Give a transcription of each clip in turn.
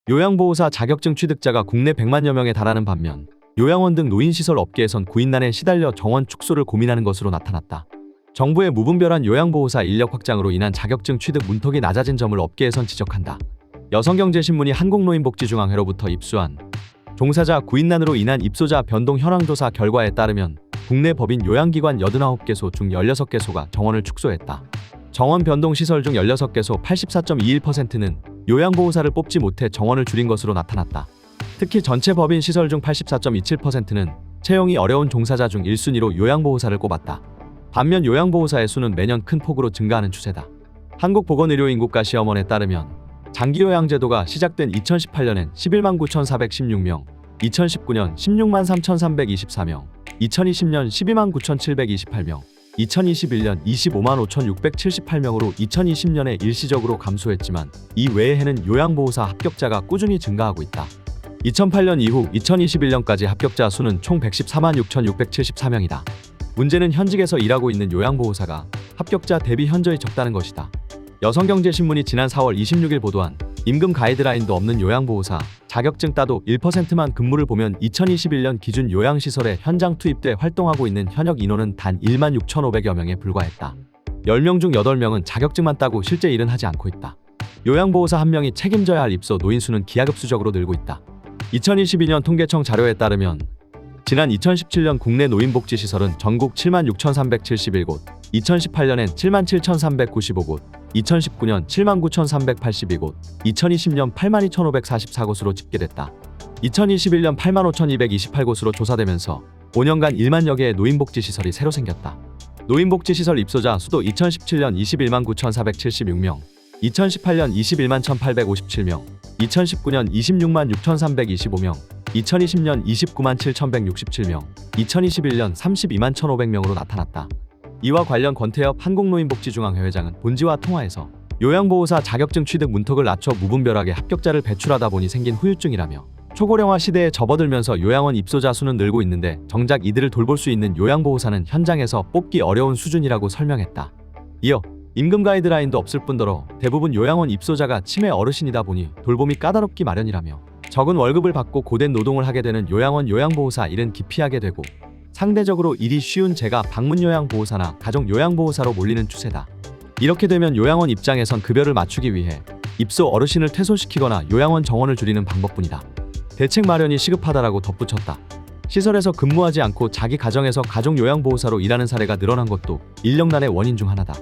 요양보호사 자격증 취득자가 국내 100만여 명에 달하는 반면 요양원 등 노인시설 업계에선 구인난에 시달려 정원 축소를 고민하는 것으로 나타났다. 정부의 무분별한 요양보호사 인력 확장으로 인한 자격증 취득 문턱이 낮아진 점을 업계에선 지적한다. 여성경제신문이 한국노인복지중앙회로부터 입수한 종사자 구인난으로 인한 입소자 변동 현황조사 결과에 따르면 국내 법인 요양기관 89개소 중 16개소가 정원을 축소했다. 정원 변동 시설 중 16개소 84.21%는 요양보호사를 뽑지 못해 정원을 줄인 것으로 나타났다. 특히 전체 법인 시설 중 84.27%는 채용이 어려운 종사자 중 1순위로 요양보호사를 꼽았다. 반면 요양보호사의 수는 매년 큰 폭으로 증가하는 추세다. 한국보건의료인국가시험원에 따르면 장기요양 제도가 시작된 2018년엔 11만 9,416명, 2019년 16만 3,324명, 2020년 12만 9,728명, 2021년 25만 5,678명으로 2020년에 일시적으로 감소했지만 이 외에는 요양보호사 합격자가 꾸준히 증가하고 있다. 2008년 이후 2021년까지 합격자 수는 총 114만 6,674명이다. 문제는 현직에서 일하고 있는 요양보호사가 합격자 대비 현저히 적다는 것이다. 여성경제신문이 지난 4월 26일 보도한 임금 가이드라인도 없는 요양보호사 자격증 따도 1%만 근무를 보면 2021년 기준 요양시설에 현장 투입돼 활동하고 있는 현역 인원은 단 1만 6,500여 명에 불과했다. 10명 중 8명은 자격증만 따고 실제 일은 하지 않고 있다. 요양보호사 1명이 책임져야 할 입소 노인 수는 기하급수적으로 늘고 있다. 2022년 통계청 자료에 따르면 지난 2017년 국내 노인복지시설은 전국 7만 6,371곳, 2018년엔 7만 7,395곳, 2019년 7만 9,382곳, 2020년 8만 2,544곳으로 집계됐다. 2021년 8만 5,228곳으로 조사되면서 5년간 1만여 개의 노인복지시설이 새로 생겼다. 노인복지시설 입소자 수도 2017년 21만 9,476명, 2018년 21만 1,857명, 2019년 26만 6,325명, 2020년 29만 7,167명, 2021년 32만 1,500명으로 나타났다. 이와 관련 권태엽 한국노인복지중앙회 회장은 본지와 통화에서 요양보호사 자격증 취득 문턱을 낮춰 무분별하게 합격자를 배출하다 보니 생긴 후유증이라며 초고령화 시대에 접어들면서 요양원 입소자 수는 늘고 있는데 정작 이들을 돌볼 수 있는 요양보호사는 현장에서 뽑기 어려운 수준이라고 설명했다. 이어 임금 가이드라인도 없을 뿐더러 대부분 요양원 입소자가 치매 어르신이다 보니 돌봄이 까다롭기 마련이라며 적은 월급을 받고 고된 노동을 하게 되는 요양원 요양보호사 일은 기피하게 되고 상대적으로 일이 쉬운 제가 방문요양보호사나 가족요양보호사로 몰리는 추세다. 이렇게 되면 요양원 입장에선 급여를 맞추기 위해 입소 어르신을 퇴소시키거나 요양원 정원을 줄이는 방법뿐이다. 대책 마련이 시급하다라고 덧붙였다. 시설에서 근무하지 않고 자기 가정에서 가족요양보호사로 일하는 사례가 늘어난 것도 인력난의 원인 중 하나다.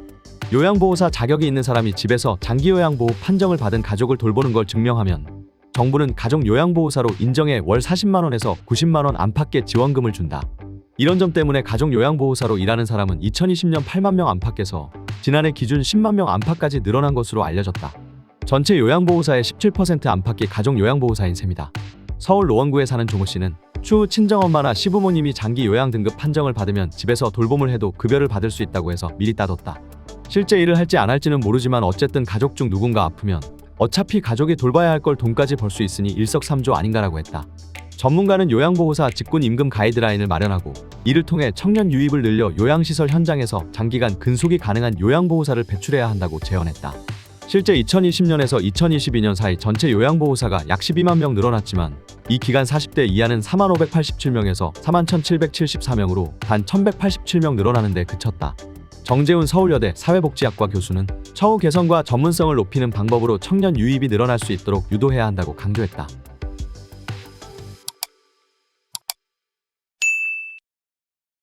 요양보호사 자격이 있는 사람이 집에서 장기요양보호 판정을 받은 가족을 돌보는 걸 증명하면 정부는 가족요양보호사로 인정해 월 40만원에서 90만원 안팎의 지원금을 준다. 이런 점 때문에 가족요양보호사로 일하는 사람은 2020년 8만 명 안팎에서 지난해 기준 10만 명 안팎까지 늘어난 것으로 알려졌다. 전체 요양보호사의 17% 안팎이 가족요양보호사인 셈이다. 서울 노원구에 사는 조모 씨는 추후 친정엄마나 시부모님이 장기요양 등급 판정을 받으면 집에서 돌봄을 해도 급여를 받을 수 있다고 해서 미리 따뒀다. 실제 일을 할지 안 할지는 모르지만 어쨌든 가족 중 누군가 아프면 어차피 가족이 돌봐야 할 걸 돈까지 벌 수 있으니 일석삼조 아닌가라고 했다. 전문가는 요양보호사 직군 임금 가이드라인을 마련하고 이를 통해 청년 유입을 늘려 요양시설 현장에서 장기간 근속이 가능한 요양보호사를 배출해야 한다고 제언했다. 실제 2020년에서 2022년 사이 전체 요양보호사가 약 12만 명 늘어났지만 이 기간 40대 이하는 4만 587명에서 4만 1,774명으로 단 1,187명 늘어나는 데 그쳤다. 정재훈 서울여대 사회복지학과 교수는 처우 개선과 전문성을 높이는 방법으로 청년 유입이 늘어날 수 있도록 유도해야 한다고 강조했다.